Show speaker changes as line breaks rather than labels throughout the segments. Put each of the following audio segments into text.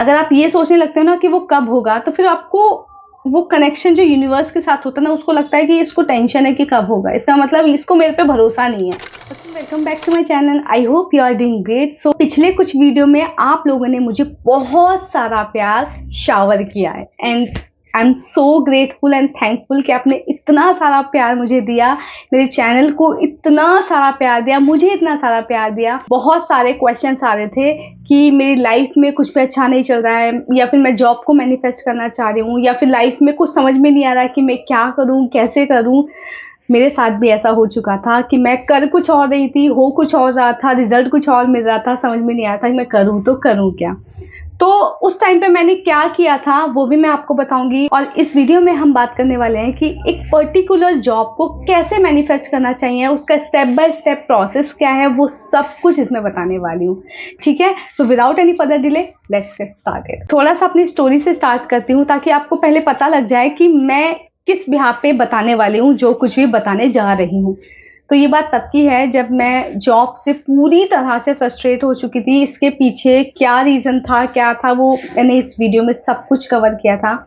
अगर आप ये सोचने लगते हो ना कि वो कब होगा, तो फिर आपको वो कनेक्शन जो यूनिवर्स के साथ होता है ना, उसको लगता है कि इसको टेंशन है कि कब होगा, इसका मतलब इसको मेरे पे भरोसा नहीं है। Welcome back to my channel, I hope you are doing great. So पिछले कुछ वीडियो में आप लोगों ने मुझे बहुत सारा प्यार शावर किया है and I am so grateful and thankful कि आपने इतना सारा प्यार मुझे दिया, मेरे चैनल को इतना सारा प्यार दिया, मुझे इतना सारा प्यार दिया। बहुत सारे क्वेश्चंस आ रहे थे कि मेरी लाइफ में कुछ भी अच्छा नहीं चल रहा है, या फिर मैं जॉब को मैनिफेस्ट करना चाह रही हूँ, या फिर लाइफ में कुछ समझ में नहीं आ रहा है कि मैं क्या करूँ, कैसे करूँ। मेरे साथ भी ऐसा हो चुका था कि मैं कर कुछ और रही थी, हो कुछ और रहा था, रिजल्ट कुछ और मिल रहा था, समझ में नहीं आ रहा था कि मैं करूँ तो करूँ क्या। तो उस टाइम पे मैंने क्या किया था वो भी मैं आपको बताऊंगी, और इस वीडियो में हम बात करने वाले हैं कि एक पर्टिकुलर जॉब को कैसे मैनिफेस्ट करना चाहिए, उसका स्टेप बाय स्टेप प्रोसेस क्या है, वो सब कुछ इसमें बताने वाली हूँ। ठीक है, तो without any further delay let's get started. थोड़ा सा अपनी स्टोरी से स्टार्ट करती हूँ ताकि आपको पहले पता लग जाए कि मैं किस बिहाफ पे बताने वाली हूँ, जो कुछ भी बताने जा रही हूँ। तो ये बात तब की है जब मैं जॉब से पूरी तरह से फ्रस्ट्रेट हो चुकी थी। इसके पीछे क्या रीज़न था, क्या था, वो मैंने इस वीडियो में सब कुछ कवर किया था।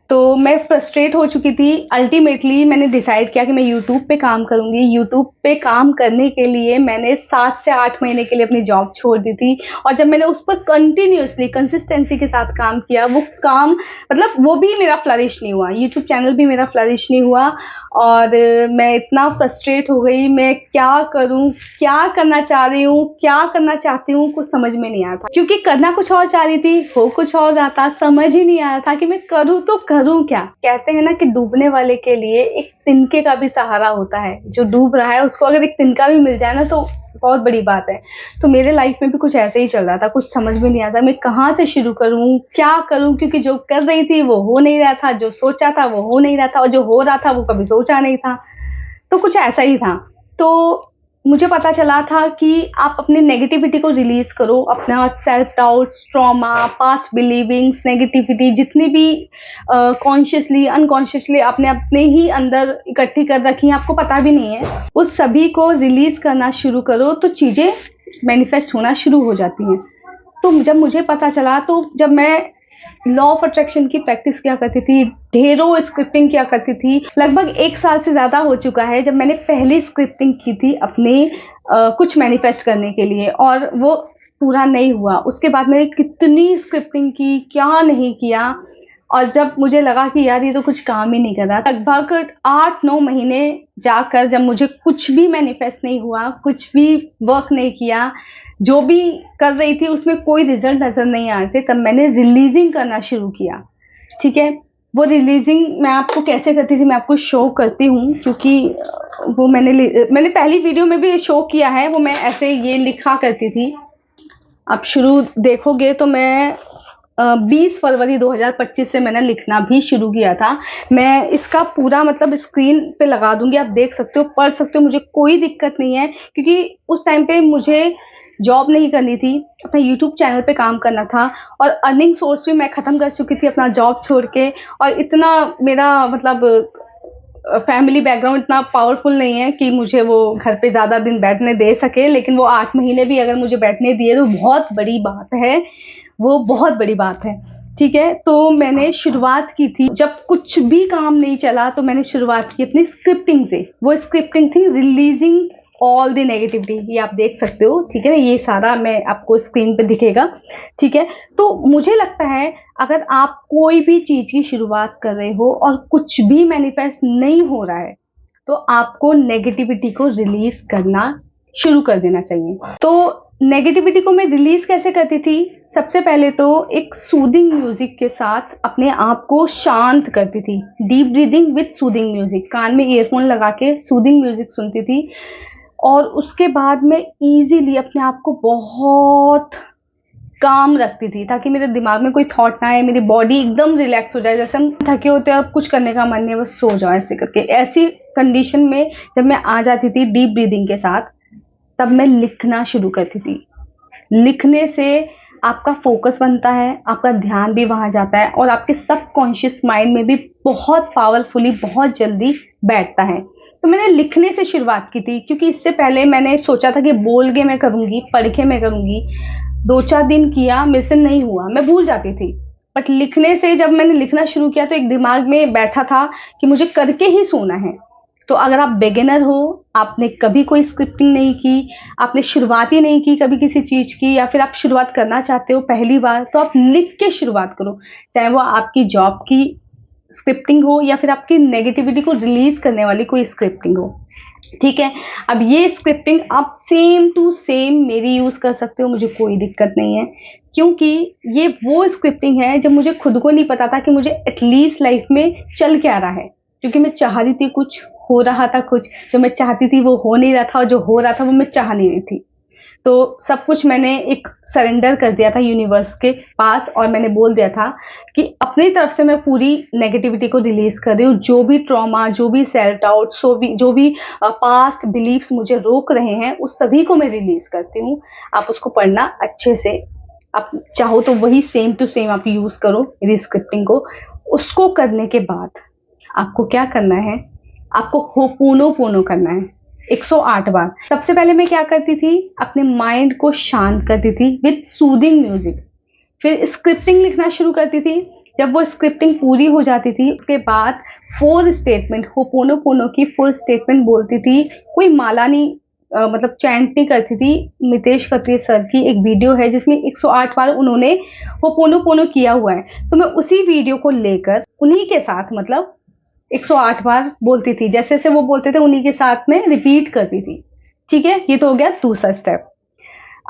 तो मैं फ्रस्ट्रेट हो चुकी थी। अल्टीमेटली मैंने डिसाइड किया कि मैं यूट्यूब पे काम करूँगी। यूट्यूब पे काम करने के लिए मैंने 7 से 8 महीने के लिए अपनी जॉब छोड़ दी थी, और जब मैंने उस पर कंटिन्यूसली कंसिस्टेंसी के साथ काम किया, वो काम मतलब वो भी मेरा फ्लरिश नहीं हुआ, यूट्यूब चैनल भी मेरा फ्लरिश नहीं हुआ। और मैं इतना फ्रस्ट्रेट हो गई, मैं क्या करूं, क्या करना चाह रही हूँ, क्या करना चाहती हूँ, कुछ समझ में नहीं आ रहा था, क्योंकि करना कुछ और चाह रही थी, हो कुछ और रहा था, समझ ही नहीं आ रहा था कि मैं करूँ तो करूँ क्या। कहते हैं ना कि डूबने वाले के लिए एक तिनके का भी सहारा होता है। जो डूब रहा है उसको अगर एक तिनका भी मिल जाए ना तो बहुत बड़ी बात है। तो मेरे लाइफ में भी कुछ ऐसे ही चल रहा था, कुछ समझ में नहीं आता मैं कहाँ से शुरू करूँ, क्या करूँ, क्योंकि जो कर रही थी वो हो नहीं रहा था, जो सोचा था वो हो नहीं रहा था, और जो हो रहा था वो कभी सोचा नहीं था। तो कुछ ऐसा ही था। तो मुझे पता चला था कि आप अपने नेगेटिविटी को रिलीज करो, अपना self doubts, trauma, past believings, negativity जितनी भी कॉन्शियसली अनकॉन्शियसली आपने अपने ही अंदर इकट्ठी कर रखी है, आपको पता भी नहीं है, उस सभी को रिलीज करना शुरू करो तो चीज़ें मैनिफेस्ट होना शुरू हो जाती हैं। तो जब मुझे पता चला, तो जब मैं लॉ ऑफ अट्रैक्शन की प्रैक्टिस किया करती थी, ढेरों स्क्रिप्टिंग किया करती थी, लगभग 1 साल से ज़्यादा हो चुका है जब मैंने पहली स्क्रिप्टिंग की थी अपने कुछ मैनिफेस्ट करने के लिए, और वो पूरा नहीं हुआ। उसके बाद मैंने कितनी स्क्रिप्टिंग की, क्या नहीं किया। और जब मुझे लगा कि यार ये तो कुछ काम ही नहीं कर रहा, लगभग 8-9 महीने जाकर जब मुझे कुछ भी मैनिफेस्ट नहीं हुआ, कुछ भी वर्क नहीं किया, जो भी कर रही थी उसमें कोई रिजल्ट नजर नहीं आ रहे थे, तब मैंने रिलीजिंग करना शुरू किया। ठीक है, वो रिलीजिंग मैं आपको कैसे करती थी मैं आपको शो करती हूँ, क्योंकि वो मैंने पहली वीडियो में भी शो किया है। वो मैं ऐसे ये लिखा करती थी, आप शुरू देखोगे तो मैं 20 फरवरी 2025 से मैंने लिखना भी शुरू किया था। मैं इसका पूरा मतलब स्क्रीन पे लगा दूंगी, आप देख सकते हो, पढ़ सकते हो, मुझे कोई दिक्कत नहीं है, क्योंकि उस टाइम पे मुझे जॉब नहीं करनी थी, अपना यूट्यूब चैनल पे काम करना था, और अर्निंग सोर्स भी मैं ख़त्म कर चुकी थी अपना जॉब छोड़ के। और इतना मेरा मतलब फैमिली बैकग्राउंड इतना पावरफुल नहीं है कि मुझे वो घर पे ज़्यादा दिन बैठने दे सके, लेकिन वो 8 महीने भी अगर मुझे बैठने दिए तो बहुत बड़ी बात है, वो बहुत बड़ी बात है। ठीक है, तो मैंने शुरुआत की थी, जब कुछ भी काम नहीं चला तो मैंने शुरुआत की अपनी स्क्रिप्टिंग से। वो स्क्रिप्टिंग थी रिलीजिंग ऑल द नेगेटिविटी, ये आप देख सकते हो। ठीक है ना, ये सारा मैं आपको स्क्रीन पे दिखेगा। ठीक है, तो मुझे लगता है अगर आप कोई भी चीज़ की शुरुआत कर रहे हो और कुछ भी मैनिफेस्ट नहीं हो रहा है, तो आपको नेगेटिविटी को रिलीज करना शुरू कर देना चाहिए। तो नेगेटिविटी को मैं रिलीज कैसे करती थी? सबसे पहले तो एक सूदिंग म्यूजिक के साथ अपने आप को शांत करती थी। Deep breathing with soothing music, कान में ईयरफोन लगा के सूदिंग म्यूजिक सुनती थी, और उसके बाद मैं इजीली अपने आप को बहुत काम रखती थी ताकि मेरे दिमाग में कोई थॉट ना आए, मेरी बॉडी एकदम रिलैक्स हो जाए। जैसे हम थके होते हैं और कुछ करने का मन नहीं, बस सो जाओ ऐसे करके। ऐसी कंडीशन में जब मैं आ जाती थी डीप ब्रीदिंग के साथ, तब मैं लिखना शुरू करती थी। लिखने से आपका फोकस बनता है, आपका ध्यान भी वहाँ जाता है, और आपके सबकॉन्शियस माइंड में भी बहुत पावरफुली बहुत जल्दी बैठता है। तो मैंने लिखने से शुरुआत की थी, क्योंकि इससे पहले मैंने सोचा था कि बोल के मैं करूँगी, पढ़ के मैं करूँगी, 2-4 दिन किया, मेरे से नहीं हुआ, मैं भूल जाती थी। बट लिखने से जब मैंने लिखना शुरू किया तो एक दिमाग में बैठा था कि मुझे करके ही सोना है। तो अगर आप बिगिनर हो, आपने कभी कोई स्क्रिप्टिंग नहीं की, आपने शुरुआत ही नहीं की कभी किसी चीज़ की, या फिर आप शुरुआत करना चाहते हो पहली बार, तो आप लिख के शुरुआत करो। चाहे वो आपकी जॉब की स्क्रिप्टिंग हो या फिर आपकी नेगेटिविटी को रिलीज करने वाली कोई स्क्रिप्टिंग हो। ठीक है, अब ये स्क्रिप्टिंग आप सेम टू सेम मेरी यूज कर सकते हो, मुझे कोई दिक्कत नहीं है। क्योंकि ये वो स्क्रिप्टिंग है जब मुझे खुद को नहीं पता था कि मुझे एटलीस्ट लाइफ में चल क्या रहा है। क्योंकि मैं चाह रही थी कुछ, हो रहा था कुछ, जो मैं चाहती थी वो हो नहीं रहा था, और जो हो रहा था वो मैं चाह नहीं रही थी। तो सब कुछ मैंने एक सरेंडर कर दिया था यूनिवर्स के पास, और मैंने बोल दिया था कि अपनी तरफ से मैं पूरी नेगेटिविटी को रिलीज कर रही हूँ। जो भी ट्रॉमा, जो भी सेल्फ डाउट, जो भी पास्ट बिलीव्स मुझे रोक रहे हैं, उस सभी को मैं रिलीज करती हूँ। आप उसको पढ़ना अच्छे से, आप चाहो तो वही सेम टू सेम आप यूज करो मेरी स्क्रिप्टिंग को। उसको करने के बाद आपको क्या करना है, आपको होपोनोपोनो करना है 108 बार। सबसे पहले मैं क्या करती थी, अपने माइंड को शांत करती थी विद सूदिंग म्यूजिक। फिर स्क्रिप्टिंग लिखना शुरू करती थी। जब वो स्क्रिप्टिंग पूरी हो जाती थी, उसके बाद 4 स्टेटमेंट, होपोनोपोनो की 4 स्टेटमेंट बोलती थी। कोई माला नहीं, मतलब चैंट नहीं करती थी। मितेश खत्री सर की एक वीडियो है जिसमें 108 बार उन्होंने होपोनोपोनो किया हुआ है। तो मैं उसी वीडियो को लेकर उन्हीं के साथ, मतलब 108 बार बोलती थी। जैसे जैसे वो बोलते थे उन्हीं के साथ में रिपीट करती थी। ठीक है, ये तो हो गया दूसरा स्टेप।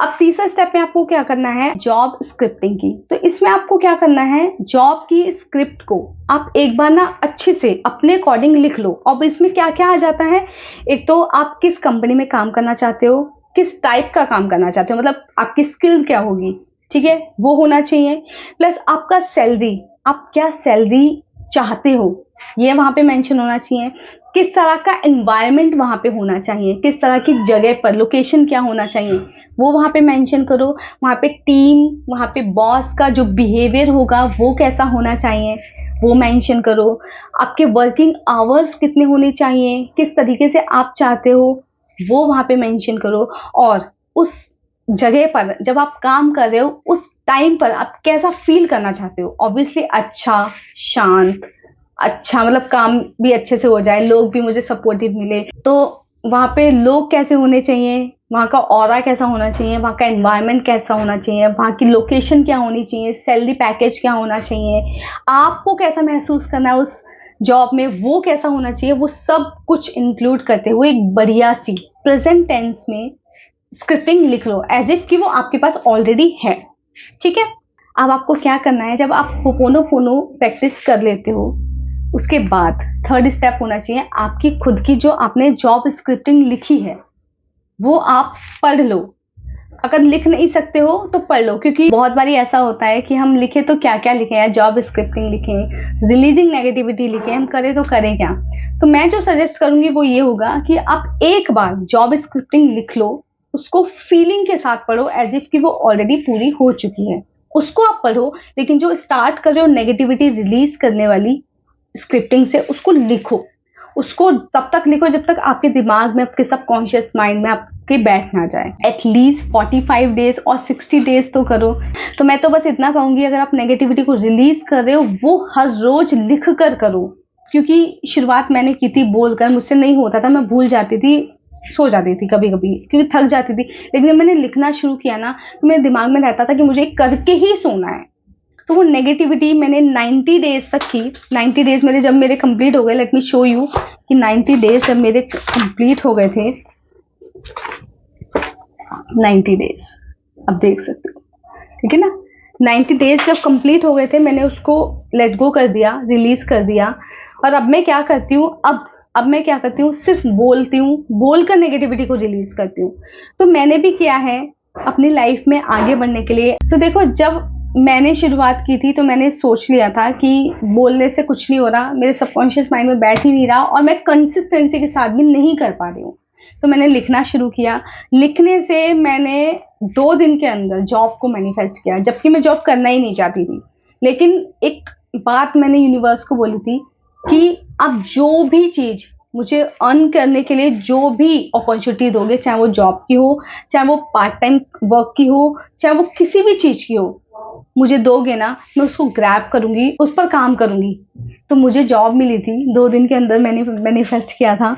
अब तीसरा स्टेप में आपको क्या करना है, जॉब स्क्रिप्टिंग की। तो इसमें आपको क्या करना है, जॉब की स्क्रिप्ट को आप एक बार ना अच्छे से अपने अकॉर्डिंग लिख लो। अब इसमें क्या क्या आ जाता है, एक तो आप किस कंपनी में काम करना चाहते हो, किस टाइप का काम करना चाहते हो, मतलब आपकी स्किल क्या होगी, ठीक है, वो होना चाहिए। प्लस आपका सैलरी, आप क्या सैलरी चाहते हो, ये वहां पे मेंशन होना चाहिए। किस तरह का एनवायरनमेंट वहां पे होना चाहिए, किस तरह की जगह पर, लोकेशन क्या होना चाहिए, वो वहां पे मेंशन करो। वहां पे टीम, वहां पे बॉस का जो बिहेवियर होगा वो कैसा होना चाहिए, वो मेंशन करो। आपके वर्किंग आवर्स कितने होने चाहिए, किस तरीके से आप चाहते हो, वो वहां पे मेंशन करो। और उस जगह पर जब आप काम कर रहे हो, उस टाइम पर आप कैसा फील करना चाहते हो। ऑब्वियसली अच्छा, शांत, अच्छा, मतलब काम भी अच्छे से हो जाए, लोग भी मुझे सपोर्टिव मिले। तो वहाँ पे लोग कैसे होने चाहिए, वहाँ का ऑरा कैसा होना चाहिए, वहाँ का एनवायरनमेंट कैसा होना चाहिए, वहाँ की लोकेशन क्या होनी चाहिए, सैलरी पैकेज क्या होना चाहिए, आपको कैसा महसूस करना है उस जॉब में, वो कैसा होना चाहिए, वो सब कुछ इंक्लूड करते हुए एक बढ़िया सी प्रेजेंट टेंस में स्क्रिप्टिंग लिख लो, एज इफ कि वो आपके पास ऑलरेडी है। ठीक है, अब आपको क्या करना है, जब आप होपोनोपोनो प्रैक्टिस कर लेते हो, उसके बाद थर्ड स्टेप होना चाहिए आपकी खुद की, जो आपने जॉब स्क्रिप्टिंग लिखी है वो आप पढ़ लो। अगर लिख नहीं सकते हो तो पढ़ लो, क्योंकि बहुत बारी ऐसा होता है कि हम लिखे तो क्या क्या लिखे हैं, जॉब स्क्रिप्टिंग लिखे, रिलीजिंग नेगेटिविटी लिखे, हम करें तो करें क्या। तो मैं जो सजेस्ट करूंगी वो ये होगा कि आप एक बार जॉब स्क्रिप्टिंग लिख लो, उसको फीलिंग के साथ पढ़ो, एज इफ कि वो ऑलरेडी पूरी हो चुकी है, उसको आप पढ़ो। लेकिन जो स्टार्ट कर रहे हो नेगेटिविटी रिलीज करने वाली स्क्रिप्टिंग से, उसको लिखो। उसको तब तक लिखो जब तक आपके दिमाग में, आपके सबकॉन्शियस माइंड में आपके बैठ ना जाए। एटलीस्ट 45 डेज और 60 डेज तो करो। तो मैं तो बस इतना कहूंगी, अगर आप नेगेटिविटी को रिलीज कर रहे हो वो हर रोज लिख कर करो। क्योंकि शुरुआत मैंने की थी बोलकर, मुझसे नहीं होता था, मैं भूल जाती थी, सो जाती थी कभी कभी क्योंकि थक जाती थी। लेकिन जब मैंने लिखना शुरू किया ना, तो मेरे दिमाग में रहता था कि मुझे करके ही सोना है। तो वो नेगेटिविटी मैंने 90 डेज तक की। 90 डेज मेरे जब मेरे कंप्लीट हो गए, लेट मी शो यू कि 90 डेज जब मेरे कंप्लीट हो गए थे, 90 डेज, अब देख सकते हो, ठीक है ना। 90 डेज जब कंप्लीट हो गए थे, मैंने उसको लेट गो कर दिया, रिलीज कर दिया। और अब मैं क्या करती हूँ, अब मैं क्या करती हूँ, सिर्फ बोलती हूँ, बोलकर नेगेटिविटी को रिलीज करती हूँ। तो मैंने भी किया है अपनी लाइफ में आगे बढ़ने के लिए। तो देखो, जब मैंने शुरुआत की थी तो मैंने सोच लिया था कि बोलने से कुछ नहीं हो रहा, मेरे सबकॉन्शियस माइंड में बैठ ही नहीं रहा, और मैं कंसिस्टेंसी के साथ भी नहीं कर पा रही हूँ। तो मैंने लिखना शुरू किया। लिखने से मैंने 2 दिन के अंदर जॉब को मैनिफेस्ट किया, जबकि मैं जॉब करना ही नहीं चाहती थी। लेकिन एक बात मैंने यूनिवर्स को बोली थी कि आप जो भी चीज मुझे अर्न करने के लिए जो भी अपॉर्चुनिटी दोगे, चाहे वो जॉब की हो, चाहे वो पार्ट टाइम वर्क की हो, चाहे वो किसी भी चीज की हो, मुझे दोगे ना, मैं उसको ग्रैब करूंगी, उस पर काम करूंगी। तो मुझे जॉब मिली थी, 2 दिन के अंदर मैंने मैनिफेस्ट किया था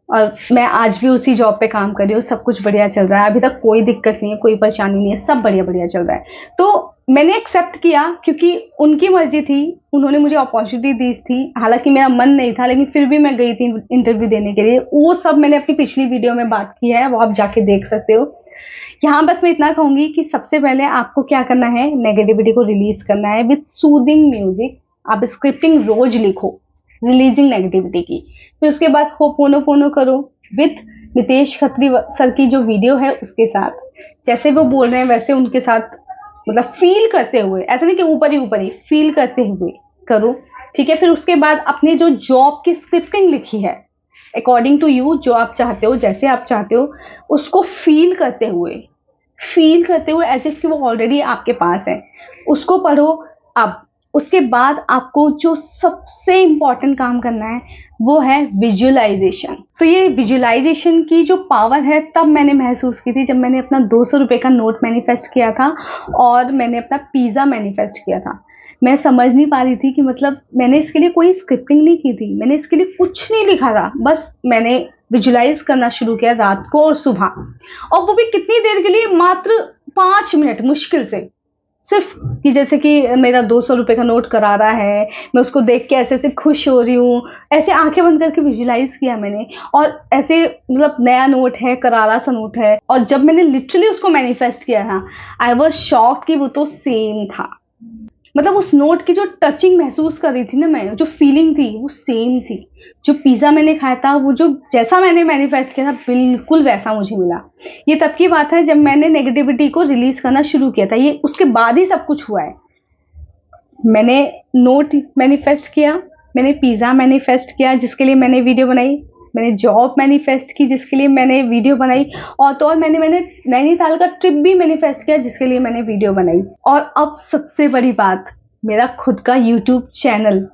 और मैं आज भी उसी जॉब पे काम कर रही हूँ। सब कुछ बढ़िया चल रहा है, अभी तक कोई दिक्कत नहीं है, कोई परेशानी नहीं है, सब बढ़िया बढ़िया चल रहा है। तो मैंने एक्सेप्ट किया क्योंकि उनकी मर्जी थी, उन्होंने मुझे अपॉर्चुनिटी दी थी। हालांकि मेरा मन नहीं था, लेकिन फिर भी मैं गई थी इंटरव्यू देने के लिए। वो सब मैंने अपनी पिछली वीडियो में बात की है, वो आप जाके देख सकते हो। यहाँ बस मैं इतना कहूंगी कि सबसे पहले आपको क्या करना है, नेगेटिविटी को रिलीज करना है विथ सूदिंग म्यूजिक। आप स्क्रिप्टिंग रोज लिखो रिलीजिंग नेगेटिविटी की। फिर उसके बाद होपोनोपोनो करो विथ नितेश खत्री सर की जो वीडियो है उसके साथ, जैसे वो बोल रहे हैं वैसे उनके साथ, मतलब फील करते हुए, ऐसा नहीं कि ऊपर ही फील करते हुए करो। ठीक है। फिर उसके बाद अपनी जो जॉब की स्क्रिप्टिंग लिखी है अकॉर्डिंग टू यू, जो आप चाहते हो, जैसे आप चाहते हो, उसको फील करते हुए एज इफ कि वो ऑलरेडी आपके पास है, उसको पढ़ो। अब उसके बाद आपको जो सबसे इंपॉर्टेंट काम करना है वो है विजुअलाइजेशन। तो ये विजुअलाइजेशन की जो पावर है तब मैंने महसूस की थी जब मैंने अपना 200 रुपए का नोट मैनिफेस्ट किया था और मैंने अपना पिज्जा मैनिफेस्ट किया था। मैं समझ नहीं पा रही थी कि मतलब मैंने इसके लिए कोई स्क्रिप्टिंग नहीं की थी, मैंने इसके लिए कुछ नहीं लिखा था, बस मैंने विजुलाइज करना शुरू किया रात को और सुबह, और वो भी कितनी देर के लिए, मात्र 5 मिनट मुश्किल से। सिर्फ कि जैसे कि मेरा 200 रुपए का नोट करारा है, मैं उसको देख के ऐसे ऐसे खुश हो रही हूँ, ऐसे आंखें बंद करके विजुलाइज किया मैंने, और ऐसे मतलब नया नोट है, करारा सा नोट है। और जब मैंने लिटरली उसको मैनिफेस्ट किया था, आई वॉज शॉक्ड कि वो तो सेम था। मतलब उस नोट की जो टचिंग महसूस कर रही थी ना मैं, जो फीलिंग थी वो सेम थी। जो पिज्जा मैंने खाया था, वो जो जैसा मैंने मैनिफेस्ट किया था बिल्कुल वैसा मुझे मिला। ये तब की बात है जब मैंने नेगेटिविटी को रिलीज करना शुरू किया था, ये उसके बाद ही सब कुछ हुआ है। मैंने नोट मैनिफेस्ट किया, मैंने पिज्जा मैनिफेस्ट किया जिसके लिए मैंने वीडियो बनाई, मैंने जॉब मैनिफेस्ट की जिसके लिए मैंने वीडियो बनाई, और तो और मैंने नैनीताल का ट्रिप भी मैनिफेस्ट किया जिसके लिए मैंने वीडियो बनाई। और अब सबसे बड़ी बात, मेरा खुद का यूट्यूब चैनल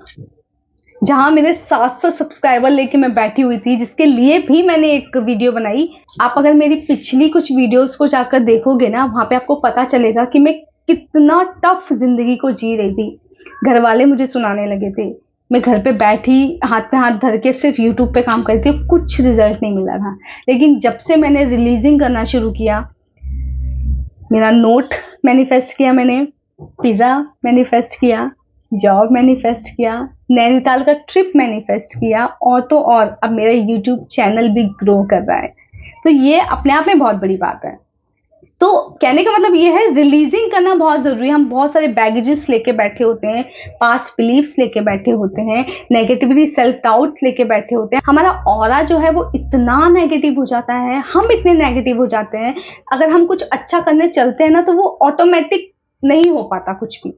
जहां मेरे 700 सब्सक्राइबर लेके मैं बैठी हुई थी, जिसके लिए भी मैंने एक वीडियो बनाई। आप अगर मेरी पिछली कुछ वीडियोस को जाकर देखोगे ना, वहां पे आपको पता चलेगा कि मैं कितना टफ जिंदगी को जी रही थी। घर वाले मुझे सुनाने लगे थे, मैं घर पे बैठी हाथ पे हाथ धर के सिर्फ यूट्यूब पे काम करती थी, कुछ रिजल्ट नहीं मिला था। लेकिन जब से मैंने रिलीजिंग करना शुरू किया, मेरा नोट मैनिफेस्ट किया, मैंने पिज्जा मैनिफेस्ट किया, जॉब मैनिफेस्ट किया, नैनीताल का ट्रिप मैनिफेस्ट किया, और तो और अब मेरा यूट्यूब चैनल भी ग्रो कर रहा है। तो ये अपने आप में बहुत बड़ी बात है। तो कहने का मतलब ये है, रिलीजिंग करना बहुत जरूरी है। हम बहुत सारे बैगेजेस लेके बैठे होते हैं, पास्ट बिलीव्स लेके बैठे होते हैं, नेगेटिविटी सेल्फ डाउट्स लेके बैठे होते हैं। हमारा ऑरा जो है वो इतना नेगेटिव हो जाता है, हम इतने नेगेटिव हो जाते हैं, अगर हम कुछ अच्छा करने चलते हैं ना तो वो ऑटोमेटिक नहीं हो पाता कुछ भी।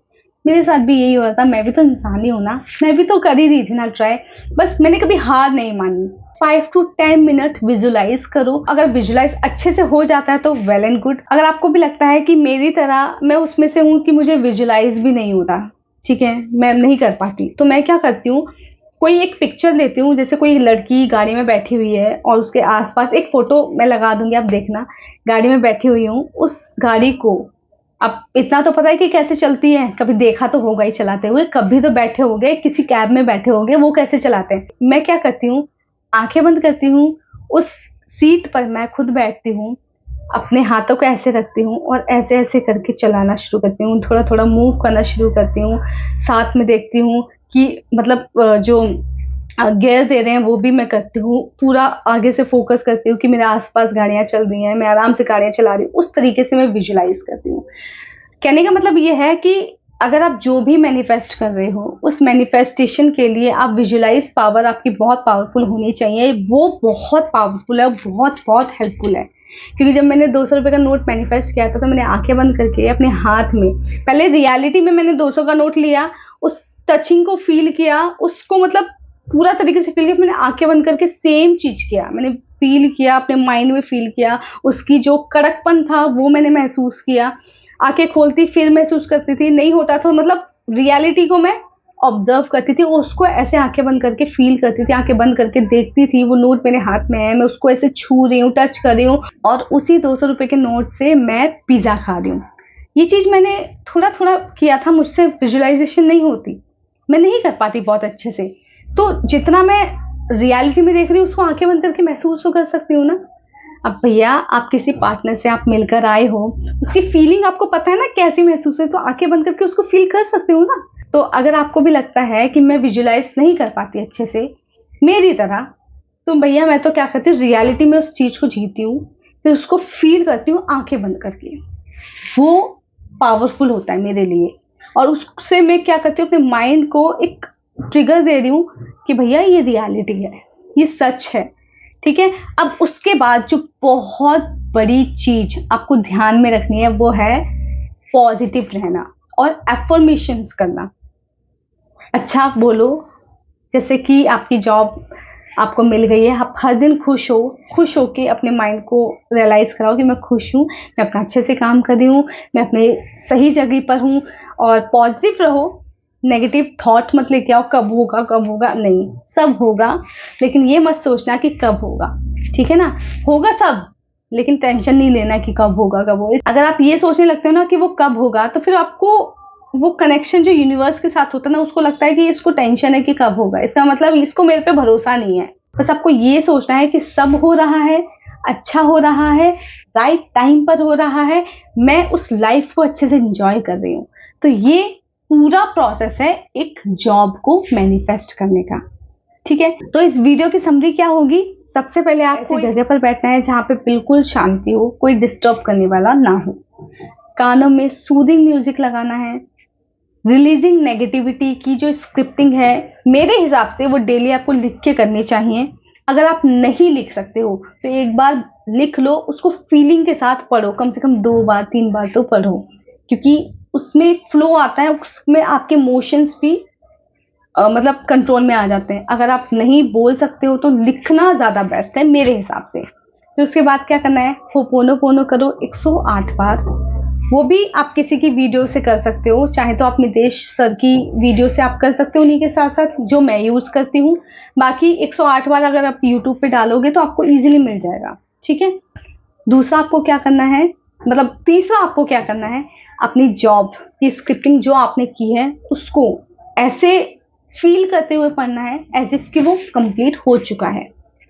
मेरे साथ भी यही हो रहा था, मैं भी तो इंसान ही हूं ना, मैं भी तो कर ही रही थी ना ट्राई, बस मैंने कभी हार नहीं मानी। 5 to 10 मिनट विजुलाइज करो। अगर विजुलाइज अच्छे से हो जाता है तो वेल एंड गुड। अगर आपको भी लगता है कि मेरी तरह मैं उसमें से हूं कि मुझे विजुलाइज भी नहीं होता, ठीक है, मैं नहीं कर पाती, तो मैं क्या करती हूँ, कोई एक पिक्चर लेती हूँ, जैसे कोई लड़की गाड़ी में बैठी हुई है और उसके आसपास एक फोटो मैं लगा दूंगी, आप देखना, गाड़ी में बैठी हुई हूँ, उस गाड़ी को, अब इतना तो पता है कि कैसे चलती है, कभी देखा तो होगा ही चलाते हुए, कभी तो बैठे होंगे किसी कैब में बैठे होंगे, वो कैसे चलाते हैं। मैं क्या करती हूँ, आंखें बंद करती हूँ, उस सीट पर मैं खुद बैठती हूँ, अपने हाथों को ऐसे रखती हूँ और ऐसे ऐसे करके चलाना शुरू करती हूँ, थोड़ा थोड़ा मूव करना शुरू करती हूँ। साथ में देखती हूँ कि मतलब जो गियर दे रहे हैं वो भी मैं करती हूँ, पूरा आगे से फोकस करती हूँ कि मेरे आसपास गाड़ियां चल रही हैं, मैं आराम से गाड़ियां चला रही हूँ, उस तरीके से मैं विजुलाइज करती हूँ। कहने का मतलब ये है कि अगर आप जो भी मैनिफेस्ट कर रहे हो, उस मैनिफेस्टेशन के लिए आप विजुलाइज पावर आपकी बहुत पावरफुल होनी चाहिए। वो बहुत पावरफुल है, बहुत बहुत हेल्पफुल है। क्योंकि जब मैंने 200 रुपए का नोट मैनिफेस्ट किया था तो मैंने आंखें बंद करके अपने हाथ में, पहले रियलिटी में मैंने 200 का नोट लिया, उस टचिंग को फील किया, उसको मतलब पूरा तरीके से फील किया, मैंने आंखें बंद करके सेम चीज किया, मैंने फील किया, अपने माइंड में फील किया, उसकी जो कड़कपन था वो मैंने महसूस किया। आंखें खोलती फिर महसूस करती थी, नहीं होता तो मतलब रियलिटी को मैं ऑब्जर्व करती थी, उसको ऐसे आंखें बंद करके फील करती थी, आंखें बंद करके देखती थी वो नोट मेरे हाथ में है, मैं उसको ऐसे छू रही हूँ, टच कर रही हूँ, और उसी 200 रुपए के नोट से मैं पिज्जा खा रही हूँ। ये चीज मैंने थोड़ा थोड़ा किया था, मुझसे विजुअलाइजेशन नहीं होती, मैं नहीं कर पाती बहुत अच्छे से। तो जितना मैं रियलिटी में देख रही हूँ उसको आंखें बंद करके महसूस तो कर सकती हूँ ना। अब भैया आप किसी पार्टनर से आप मिलकर आए हो, उसकी फीलिंग आपको पता है ना कैसी महसूस है, तो आंखें बंद करके उसको फील कर सकते हो ना। तो अगर आपको भी लगता है कि मैं विजुअलाइज नहीं कर पाती अच्छे से मेरी तरह, तो भैया मैं तो क्या करती हूँ, रियलिटी में उस चीज को जीती हूँ, फिर उसको फील करती हूँ आंखें बंद करके। वो पावरफुल होता है मेरे लिए, और उससे मैं क्या करती हूँ, अपने माइंड को एक ट्रिगर दे रही हूँ कि भैया ये रियलिटी है, ये सच है, ठीक है। अब उसके बाद जो बहुत बड़ी चीज आपको ध्यान में रखनी है वो है पॉजिटिव रहना और एफर्मेशंस करना। अच्छा बोलो, जैसे कि आपकी जॉब आपको मिल गई है, आप हर दिन खुश हो के अपने माइंड को रियलाइज कराओ कि मैं खुश हूँ, मैं अपना अच्छे से काम कर रही हूँ, मैं अपने सही जगह पर हूँ, और पॉजिटिव रहो। नेगेटिव थॉट मत लेके आओ कब होगा, नहीं, सब होगा, लेकिन ये मत सोचना कि कब होगा, ठीक है ना। होगा सब, लेकिन टेंशन नहीं लेना कि कब होगा। अगर आप ये सोचने लगते हो ना कि वो कब होगा, तो फिर आपको वो कनेक्शन जो यूनिवर्स के साथ होता है ना, उसको लगता है कि इसको टेंशन है कि कब होगा, इसका मतलब इसको मेरे पे भरोसा नहीं है। बस आपको ये सोचना है कि सब हो रहा है, अच्छा हो रहा है, राइट टाइम पर हो रहा है, मैं उस लाइफ को अच्छे से एंजॉय कर रही हूँ। तो ये पूरा प्रोसेस है एक जॉब को मैनिफेस्ट करने का, ठीक है। तो इस वीडियो की समरी क्या होगी, सबसे पहले आप ऐसी जगह पर बैठना है जहाँ पे बिल्कुल शांति हो, कोई डिस्टर्ब करने वाला ना हो, कानों में सूदिंग म्यूजिक लगाना है, रिलीजिंग नेगेटिविटी की जो स्क्रिप्टिंग है मेरे हिसाब से वो डेली आपको लिख के करनी चाहिए। अगर आप नहीं लिख सकते हो तो एक बार लिख लो, उसको फीलिंग के साथ पढ़ो, कम से कम 2 बार 3 बार तो पढ़ो, क्योंकि उसमें फ्लो आता है, उसमें आपके इमोशंस भी मतलब कंट्रोल में आ जाते हैं। अगर आप नहीं बोल सकते हो तो लिखना ज़्यादा बेस्ट है मेरे हिसाब से। तो उसके बाद क्या करना है, होपोनोपोनो करो 108 बार। वो भी आप किसी की वीडियो से कर सकते हो, चाहे तो आप नितेश सर की वीडियो से आप कर सकते हो उन्हीं के साथ साथ, जो मैं यूज़ करती हूँ। बाकी 108 बार अगर आप यूट्यूब पे डालोगे तो आपको ईजिली मिल जाएगा, ठीक है। दूसरा आपको क्या करना है, मतलब तीसरा आपको क्या करना है, अपनी जॉब की स्क्रिप्टिंग जो आपने की है उसको ऐसे फील करते हुए पढ़ना है एज इफ कि वो कंप्लीट हो चुका है,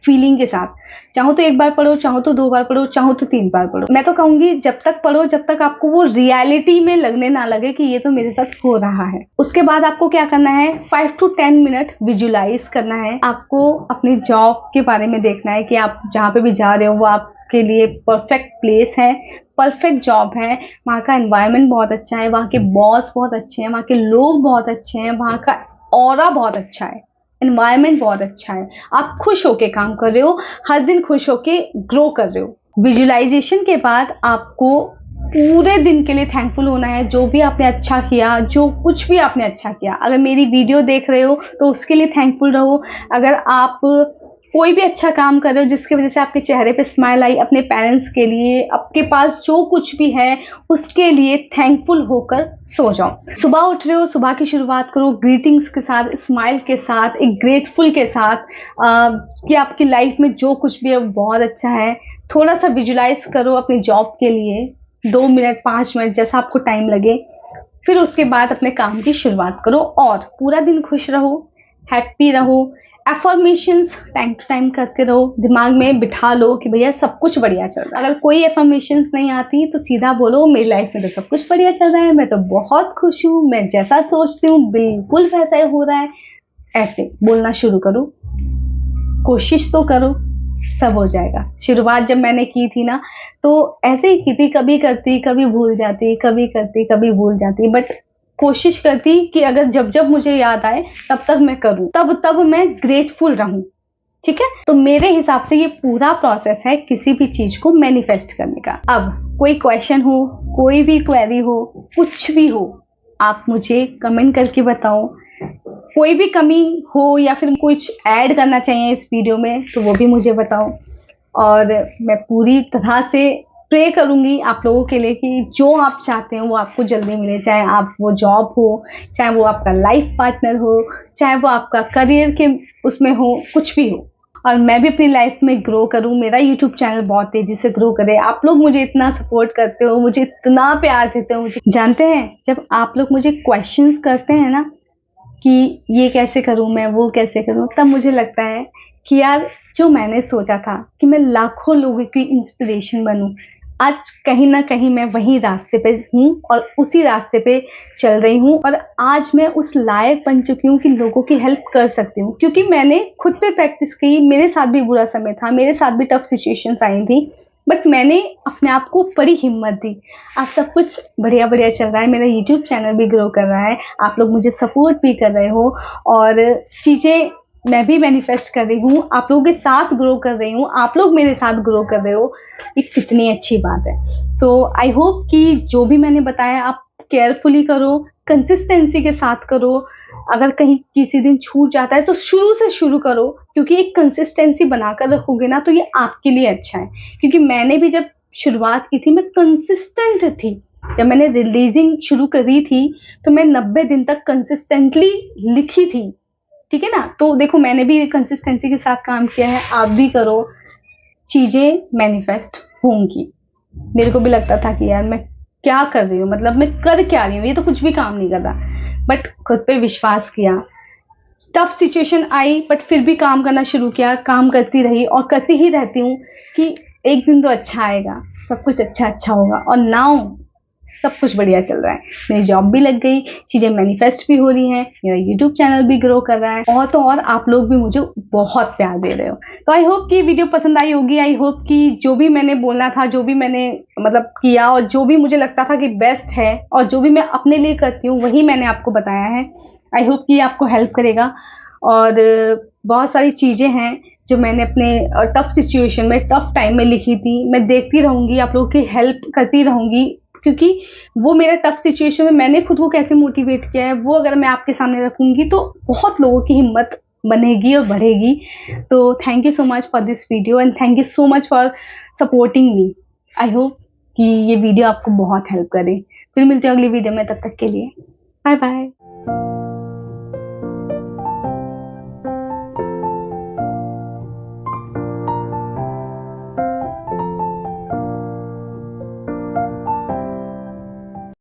फीलिंग के साथ। चाहो तो 1 बार पढ़ो, चाहो तो 2 बार पढ़ो, चाहो तो 3 बार पढ़ो। मैं तो कहूंगी जब तक पढ़ो जब तक आपको वो रियलिटी में लगने ना लगे कि ये तो मेरे साथ हो रहा है। उसके बाद आपको क्या करना है, 5 to 10 मिनट विजुलाइज करना है। आपको अपनी जॉब के बारे में देखना है कि आप जहाँ पे भी जा रहे हो वो आपके लिए परफेक्ट प्लेस है, परफेक्ट जॉब है, वहाँ का एनवायरनमेंट बहुत अच्छा है, वहाँ के बॉस बहुत अच्छे हैं, वहाँ के लोग बहुत अच्छे हैं, वहाँ का ऑरा बहुत अच्छा है, एनवायरनमेंट बहुत अच्छा है, आप खुश होके काम कर रहे हो, हर दिन खुश होके ग्रो कर रहे हो। विजुअलाइजेशन के बाद आपको पूरे दिन के लिए थैंकफुल होना है, जो भी आपने अच्छा किया, जो कुछ भी आपने अच्छा किया। अगर मेरी वीडियो देख रहे हो तो उसके लिए थैंकफुल रहो। अगर आप कोई भी अच्छा काम कर रहे हो जिसकी वजह से आपके चेहरे पे स्माइल आई, अपने पेरेंट्स के लिए, आपके पास जो कुछ भी है उसके लिए थैंकफुल होकर सो जाओ। सुबह उठ रहे हो, सुबह की शुरुआत करो ग्रीटिंग्स के साथ, स्माइल के साथ, एक ग्रेटफुल के साथ कि आपकी लाइफ में जो कुछ भी है वो बहुत अच्छा है। थोड़ा सा विजुलाइज करो अपनी जॉब के लिए, 2 मिनट 5 मिनट जैसा आपको टाइम लगे। फिर उसके बाद अपने काम की शुरुआत करो और पूरा दिन खुश रहो, हैप्पी रहो। एफर्मेशंस टाइम टू टाइम करते रहो, दिमाग में बिठा लो कि भैया सब कुछ बढ़िया चल रहा है। अगर कोई एफर्मेशंस नहीं आती तो सीधा बोलो मेरी लाइफ में तो सब कुछ बढ़िया चल रहा है, मैं तो बहुत खुश हूँ, मैं जैसा सोचती हूँ बिल्कुल वैसा ही हो रहा है। ऐसे बोलना शुरू करो, कोशिश तो करो, सब हो जाएगा। शुरुआत जब मैंने की थी ना तो ऐसे ही की थी, कभी करती कभी भूल जाती, कभी करती कभी भूल जाती, बट कोशिश करती कि अगर जब जब मुझे याद आए तब तक मैं करूं, तब तब मैं ग्रेटफुल रहूं, ठीक है। तो मेरे हिसाब से ये पूरा प्रोसेस है किसी भी चीज को मैनिफेस्ट करने का। अब कोई क्वेश्चन हो, कोई भी क्वेरी हो, कुछ भी हो, आप मुझे कमेंट करके बताओ। कोई भी कमी हो या फिर कुछ ऐड करना चाहिए इस वीडियो में तो वो भी मुझे बताओ, और मैं पूरी तरह से प्रे करूंगी आप लोगों के लिए कि जो आप चाहते हैं वो आपको जल्दी मिले, चाहे आप वो जॉब हो, चाहे वो आपका लाइफ पार्टनर हो, चाहे वो आपका करियर के उसमें हो, कुछ भी हो। और मैं भी अपनी लाइफ में ग्रो करूं, मेरा यूट्यूब चैनल बहुत तेजी से ग्रो करे। आप लोग मुझे इतना सपोर्ट करते हो, मुझे इतना प्यार देते हो। मुझे जानते हैं, जब आप लोग मुझे क्वेश्चंस करते हैं ना कि ये कैसे करूं मैं, वो कैसे करूं, तब मुझे लगता है कि यार जो मैंने सोचा था कि मैं लाखों लोगों की इंस्पिरेशन बनूं, आज कहीं ना कहीं मैं वही रास्ते पे हूँ और उसी रास्ते पे चल रही हूँ। और आज मैं उस लायक बन चुकी हूँ कि लोगों की हेल्प कर सकती हूँ, क्योंकि मैंने खुद पे प्रैक्टिस की। मेरे साथ भी बुरा समय था, मेरे साथ भी टफ सिचुएशंस आई थी, बट मैंने अपने आप को बड़ी हिम्मत दी। आज सब कुछ बढ़िया बढ़िया चल रहा है, मेरा यूट्यूब चैनल भी ग्रो कर रहा है, आप लोग मुझे सपोर्ट भी कर रहे हो और चीज़ें मैं भी मैनिफेस्ट कर रही हूँ, आप लोगों के साथ ग्रो कर रही हूँ, आप लोग मेरे साथ ग्रो कर रहे हो। ये कितनी अच्छी बात है। सो आई होप कि जो भी मैंने बताया आप केयरफुली करो, कंसिस्टेंसी के साथ करो। अगर कहीं किसी दिन छूट जाता है तो शुरू से शुरू करो, क्योंकि एक कंसिस्टेंसी बनाकर रखोगे ना तो ये आपके लिए अच्छा है। क्योंकि मैंने भी जब शुरुआत की थी मैं कंसिस्टेंट थी। जब मैंने रिलीजिंग शुरू करी थी तो मैं 90 दिन तक कंसिस्टेंटली लिखी थी, ठीक है ना। तो देखो मैंने भी कंसिस्टेंसी के साथ काम किया है, आप भी करो, चीजें मैनिफेस्ट होंगी। मेरे को भी लगता था कि यार मैं क्या कर रही हूँ, मतलब मैं कर क्या रही हूँ, ये तो कुछ भी काम नहीं कर रहा, बट खुद पे विश्वास किया। टफ सिचुएशन आई बट फिर भी काम करना शुरू किया, काम करती रही और करती ही रहती हूँ कि एक दिन तो अच्छा आएगा, सब कुछ अच्छा अच्छा होगा। और नाउ सब कुछ बढ़िया चल रहा है, मेरी जॉब भी लग गई, चीज़ें मैनिफेस्ट भी हो रही हैं, मेरा यूट्यूब चैनल भी ग्रो कर रहा है, और तो और आप लोग भी मुझे बहुत प्यार दे रहे हो। तो आई होप कि वीडियो पसंद आई होगी। आई होप कि जो भी मैंने बोलना था, जो भी मैंने मतलब किया और जो भी मुझे लगता था कि बेस्ट है और जो भी मैं अपने लिए करती हूँ वही मैंने आपको बताया है। आई होप कि आपको हेल्प करेगा। और बहुत सारी चीज़ें हैं जो मैंने अपने टफ सिचुएशन में, टफ टाइम में लिखी थी, मैं देखती रहूँगी, आप लोगों की हेल्प करती रहूँगी, क्योंकि वो मेरा टफ सिचुएशन में मैंने खुद को कैसे मोटिवेट किया है वो अगर मैं आपके सामने रखूंगी तो बहुत लोगों की हिम्मत बनेगी और बढ़ेगी। तो thank you so much for this video and thank you so much for supporting me. I hope कि ये वीडियो आपको बहुत हेल्प करे। फिर मिलते हैं अगली वीडियो में, तब तक के लिए बाय बाय।